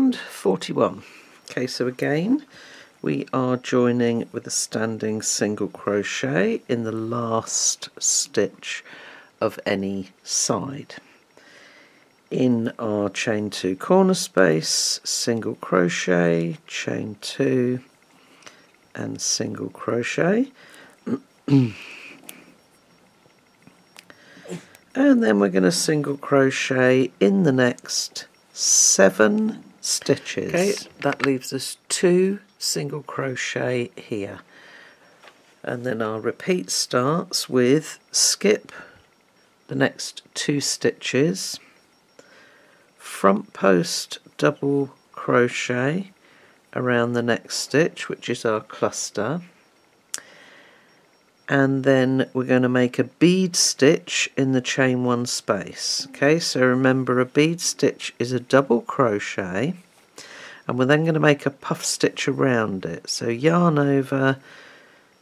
round 41. Okay, so again we are joining with a standing single crochet in the last stitch of any side. In our chain 2 corner space, single crochet, chain 2 and single crochet. And then we're going to single crochet in the next 7 stitches. Okay, that leaves us 2 single crochet here. And then our repeat starts with skip the next 2 stitches, front post double crochet around the next stitch, which is our cluster, and then we're going to make a bead stitch in the chain 1 space. Okay, so remember, a bead stitch is a double crochet, and we're then going to make a puff stitch around it. So yarn over,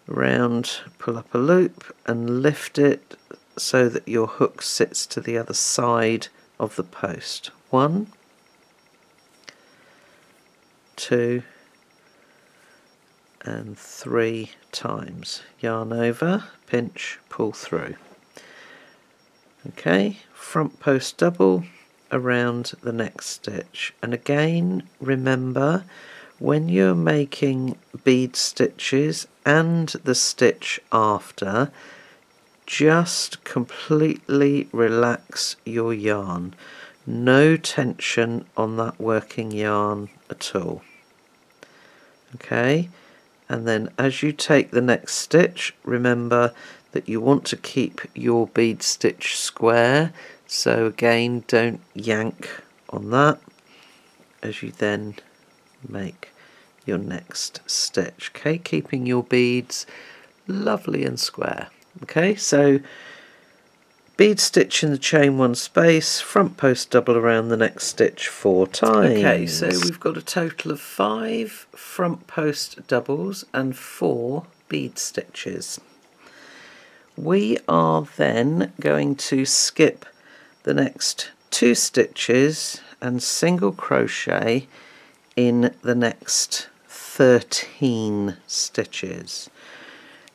round, pull up a loop and lift it so that your hook sits to the other side of the post. 1, 2 and 3 times. Yarn over, pinch, pull through. Okay, front post double around the next stitch. And again, remember, when you're making bead stitches and the stitch after, just completely relax your yarn. No tension on that working yarn at all. Okay, and then as you take the next stitch, remember that you want to keep your bead stitch square, so again don't yank on that as you then make your next stitch. Okay, keeping your beads lovely and square. Okay, so bead stitch in the chain 1 space, front post double around the next stitch 4 times. Okay, so we've got a total of 5 front post doubles and 4 bead stitches. We are then going to skip the next 2 stitches and single crochet in the next 13 stitches.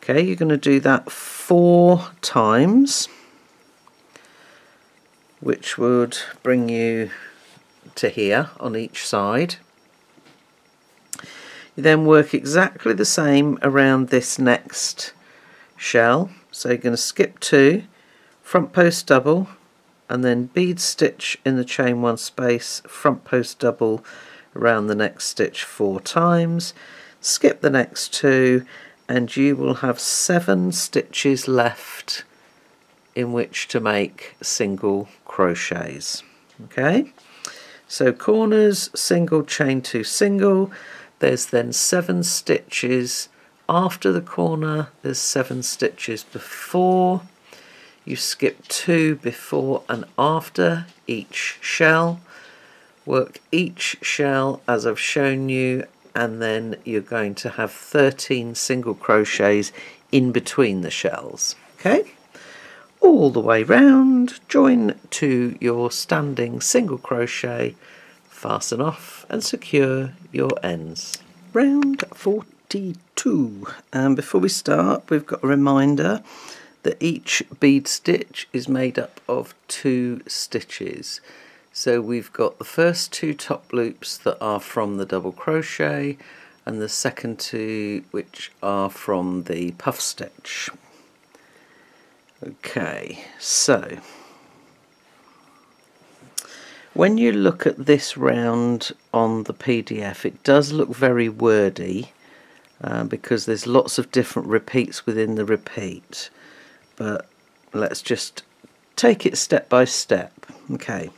Okay, you're going to do that 4 times, which would bring you to here on each side. You then work exactly the same around this next shell. So you're going to skip 2, front post double, and then bead stitch in the chain 1 space, front post double around the next stitch 4 times, skip the next 2, and you will have 7 stitches left in which to make single crochets. Okay, so corners, single, chain 2, single. There's then 7 stitches after the corner, there's 7 stitches before. You skip 2 before and after each shell, work each shell as I've shown you, and then you're going to have 13 single crochets in between the shells. Okay, all the way round, join to your standing single crochet, fasten off and secure your ends. Round 42, and before we start, we've got a reminder that each bead stitch is made up of 2 stitches. So we've got the first 2 top loops that are from the double crochet, and the second 2 which are from the puff stitch. Okay, so when you look at this round on the PDF, it does look very wordy because there's lots of different repeats within the repeat, but let's just take it step by step. Okay,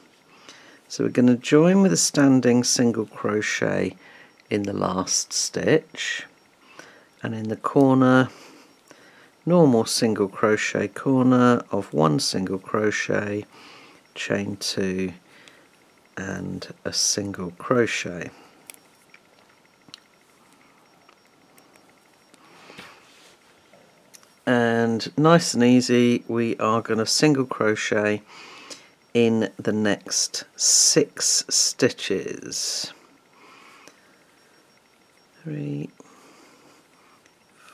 so we're going to join with a standing single crochet in the last stitch, and in the corner, normal single crochet corner of 1 single crochet, chain 2 and a single crochet. And nice and easy, we are going to single crochet in the next 6 stitches. 3,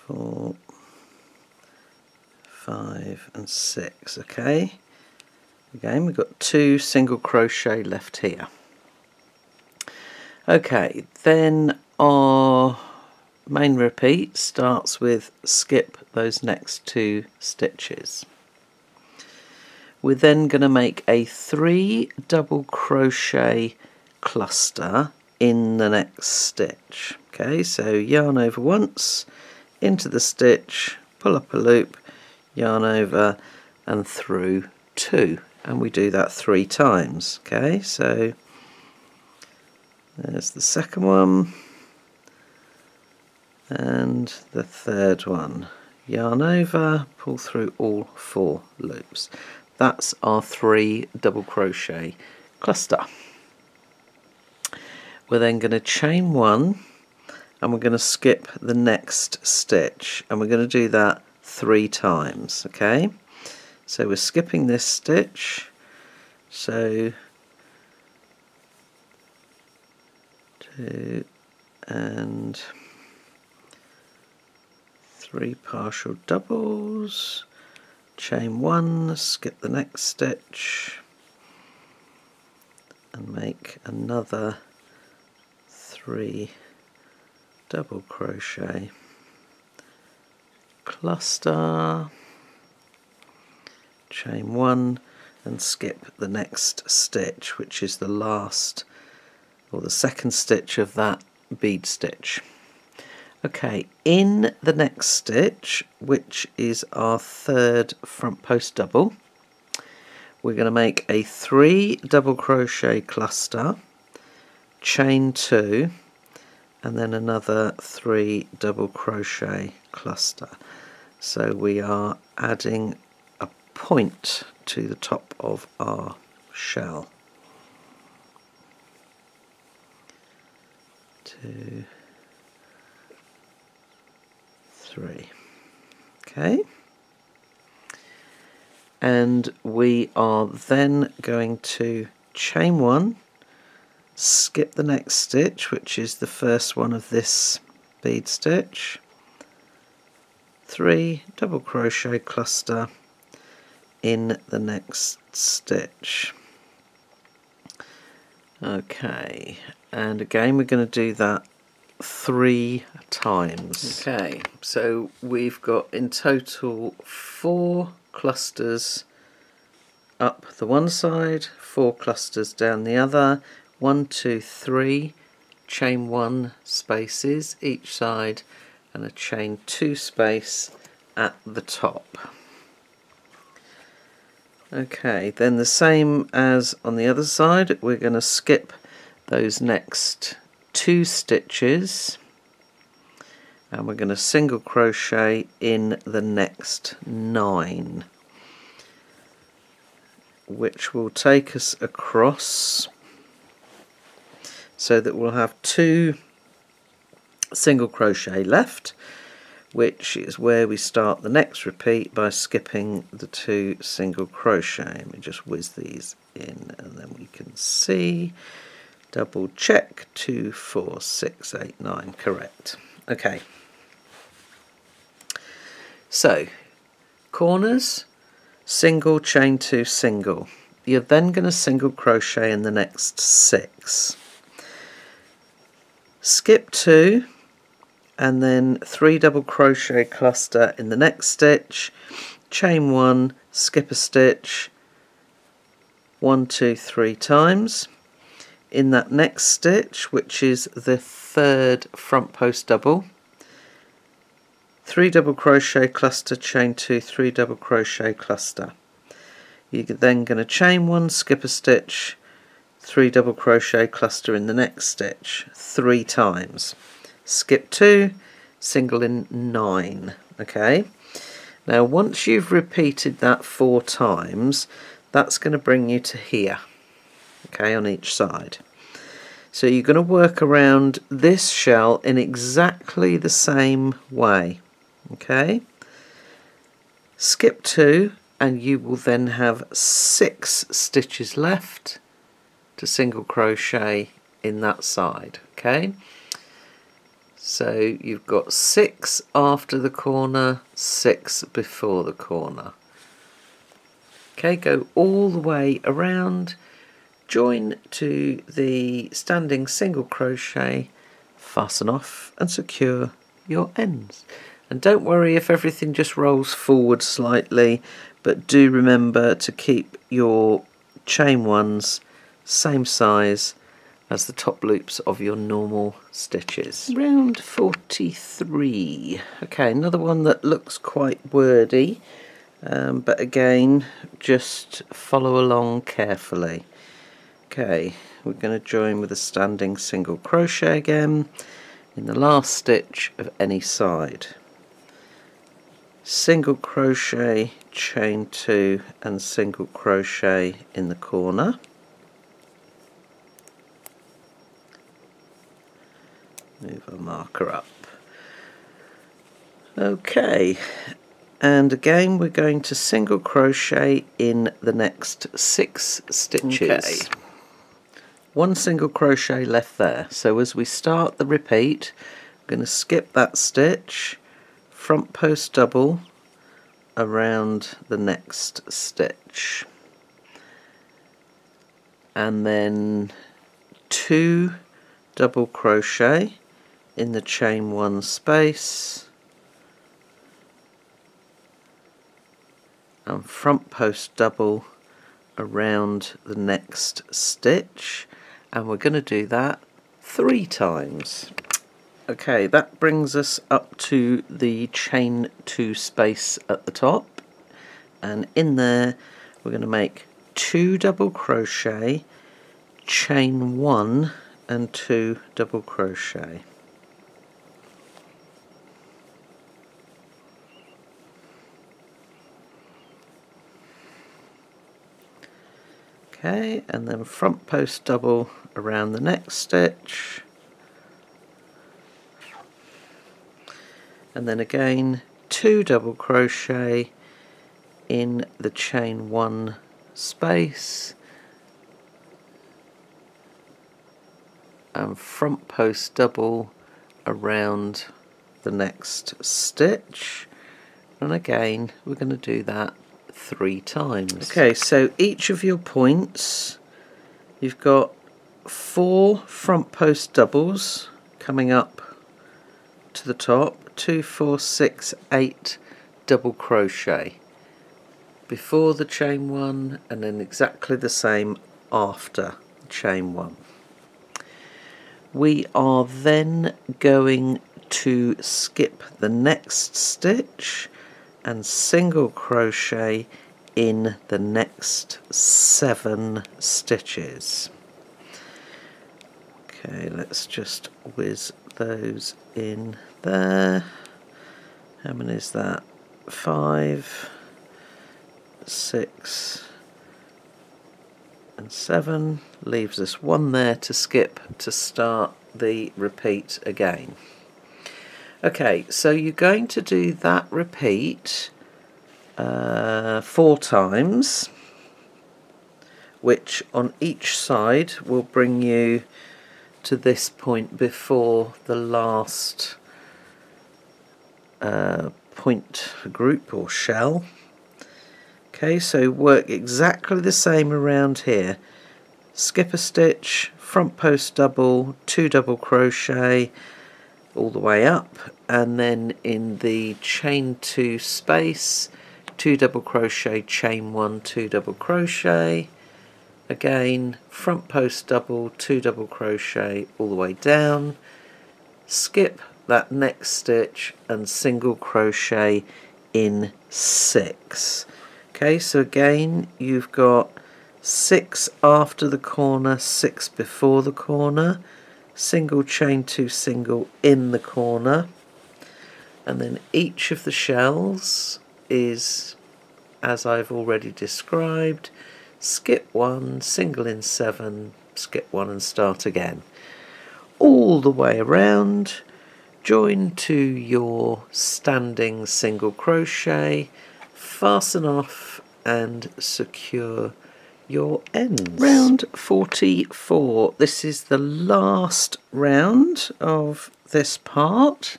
4, 5 and 6. Okay, again we've got 2 single crochet left here. Okay, then our main repeat starts with skip those next 2 stitches. We're then going to make a 3 double crochet cluster in the next stitch. Okay, so yarn over once, into the stitch, pull up a loop, yarn over and through 2, and we do that 3 times. Okay, so there's the second one and the third one. Yarn over, pull through all 4 loops. That's our 3 double crochet cluster. We're then going to chain 1 and we're going to skip the next stitch, and we're going to do that 3 times. Okay, so we're skipping this stitch, so 2 and 3 partial doubles, chain 1, skip the next stitch and make another 3 double crochet cluster, chain 1 and skip the next stitch, which is the last or the second stitch of that bead stitch. Okay, in the next stitch, which is our 3rd front post double, we're going to make a 3 double crochet cluster, chain 2 and then another 3 double crochet cluster. So we are adding a point to the top of our shell. 2, 3. Okay, and we are then going to chain 1, skip the next stitch, which is the first one of this bead stitch, 3 double crochet cluster in the next stitch. Okay, and again we're going to do that 3 times. Okay, so we've got in total 4 clusters up the one side, 4 clusters down the other, 1, 2, 3, chain 1 spaces each side and a chain 2 space at the top. Okay, then the same as on the other side, we're going to skip those next 2 stitches and we're going to single crochet in the next 9, which will take us across so that we'll have 2 single crochet left, which is where we start the next repeat by skipping the 2 single crochet. Let me just whiz these in and then we can see. Double check, 2, 4, 6, 8, 9, correct. Okay, so corners, single, chain 2, single. You're then going to single crochet in the next 6. Skip 2 and then 3 double crochet cluster in the next stitch, chain 1, skip a stitch, 1, 2, 3 times. In that next stitch, which is the 3rd front post double, 3 double crochet cluster, chain 2, 3 double crochet cluster. You're then going to chain 1, skip a stitch, 3 double crochet cluster in the next stitch 3 times, skip 2, single in 9. Okay, now once you've repeated that 4 times, that's going to bring you to here, okay, on each side. So you're going to work around this shell in exactly the same way. Okay, skip 2 and you will then have 6 stitches left to single crochet in that side. Okay, So you've got 6 after the corner, 6 before the corner. Okay, go all the way around, join to the standing single crochet, fasten off and secure your ends. And don't worry if everything just rolls forward slightly, but do remember to keep your chain ones same size as the top loops of your normal stitches. Round 43. Okay, another one that looks quite wordy, but again, just follow along carefully. Okay, we're going to join with a standing single crochet again in the last stitch of any side. Single crochet, chain 2 and single crochet in the corner. Move our marker up. Okay, and again we're going to single crochet in the next 6 stitches. Okay. 1 single crochet left there, so as we start the repeat, I'm going to skip that stitch, front post double around the next stitch, and then 2 double crochet in the chain 1 space, and front post double around the next stitch, and we're going to do that 3 times. Okay, that brings us up to the chain 2 space at the top, and in there we're going to make 2 double crochet, chain 1 and 2 double crochet. Okay, and then front post double around the next stitch, and then again 2 double crochet in the chain 1 space, and front post double around the next stitch, and again we're going to do that 3 times. Okay, so each of your points, you've got 4 front post doubles coming up to the top, 2, 4, 6, 8 double crochet before the chain 1, and then exactly the same after the chain 1. We are then going to skip the next stitch and single crochet in the next 7 stitches. Okay, let's just whiz those in there. How many is that? 5, 6 and 7. Leaves us 1 there to skip to start the repeat again. Okay, so you're going to do that repeat 4 times, which on each side will bring you to this point before the last point group or shell. Okay, so work exactly the same around here. Skip a stitch, front post double, 2 double crochet all the way up, and then in the chain 2 space, 2 double crochet, chain 1, 2 double crochet, again front post double, 2 double crochet all the way down, skip that next stitch and single crochet in 6. Okay, so again you've got 6 after the corner, 6 before the corner, single chain 2 single in the corner, and then each of the shells is as I've already described. Skip 1, single in 7, skip 1 and start again. All the way around, join to your standing single crochet, fasten off and secure your ends. Round 44. This is the last round of this part.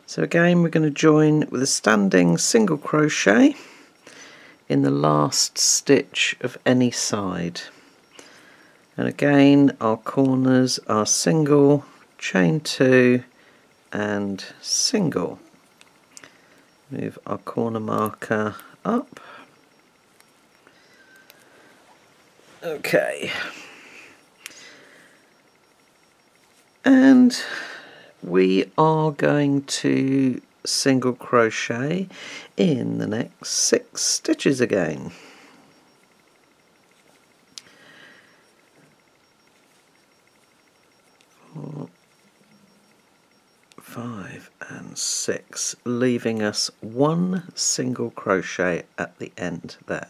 So again, we're going to join with a standing single crochet in the last stitch of any side. And again, our corners are single, chain 2 and single. Move our corner marker up. Okay. And we are going to single crochet in the next 6 stitches again. 4, 5 and 6, leaving us 1 single crochet at the end there.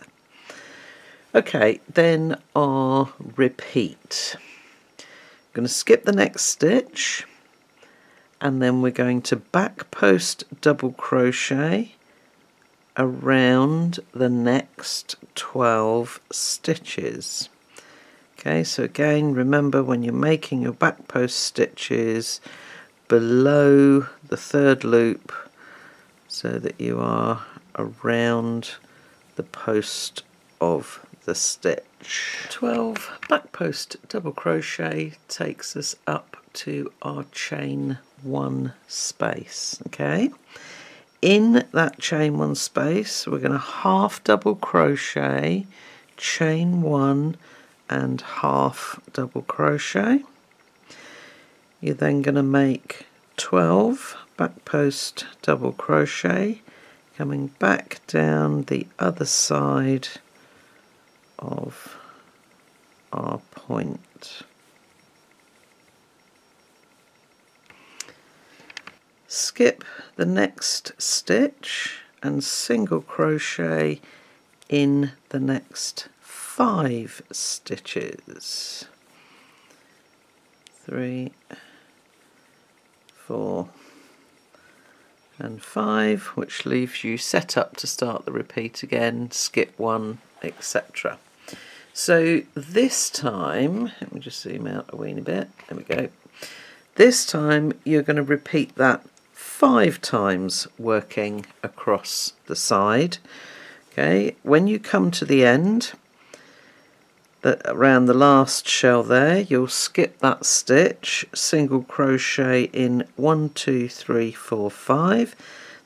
Okay, then our repeat. I'm going to skip the next stitch, and then we're going to back post double crochet around the next 12 stitches. Okay, so again, remember when you're making your back post stitches, below the 3rd loop so that you are around the post of the stitch. 12 back post double crochet takes us up to our chain 1 space. Okay, in that chain 1 space we're going to half double crochet, chain 1 and half double crochet. You're then going to make 12 back post double crochet, coming back down the other side of our point. Skip the next stitch and single crochet in the next 5 stitches. 3, 4 and 5, which leaves you set up to start the repeat again, skip 1, etc. So this time, let me just zoom out a weeny bit, there we go. This time you're going to repeat that 5 times, working across the side. Okay, when you come to the end, around the last shell there, you'll skip that stitch, single crochet in 1, 2, 3, 4, 5.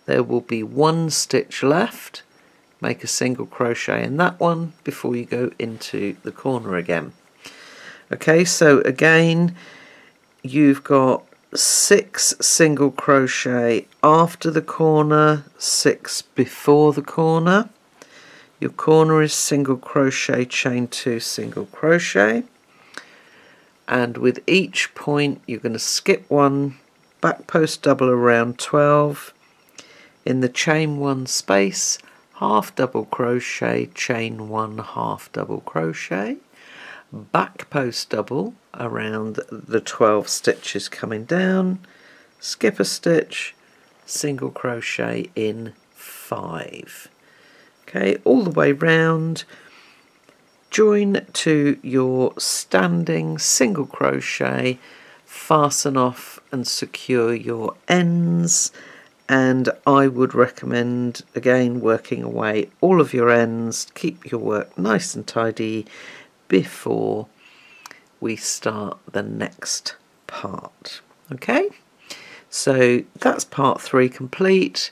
There will be 1 stitch left. Make a single crochet in that one before you go into the corner again. Okay, so again you've got 6 single crochet after the corner, 6 before the corner. Your corner is single crochet, chain 2, single crochet, and with each point you're going to skip 1, back post double around 12, in the chain 1 space, half double crochet, chain 1, half double crochet, back post double around the 12 stitches coming down, skip a stitch, single crochet in 5. Okay, all the way round, join to your standing single crochet, fasten off and secure your ends, and I would recommend again working away all of your ends, keep your work nice and tidy before we start the next part. Okay, so that's part 3 complete.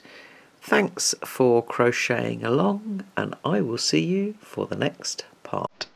Thanks for crocheting along, and I will see you for the next part.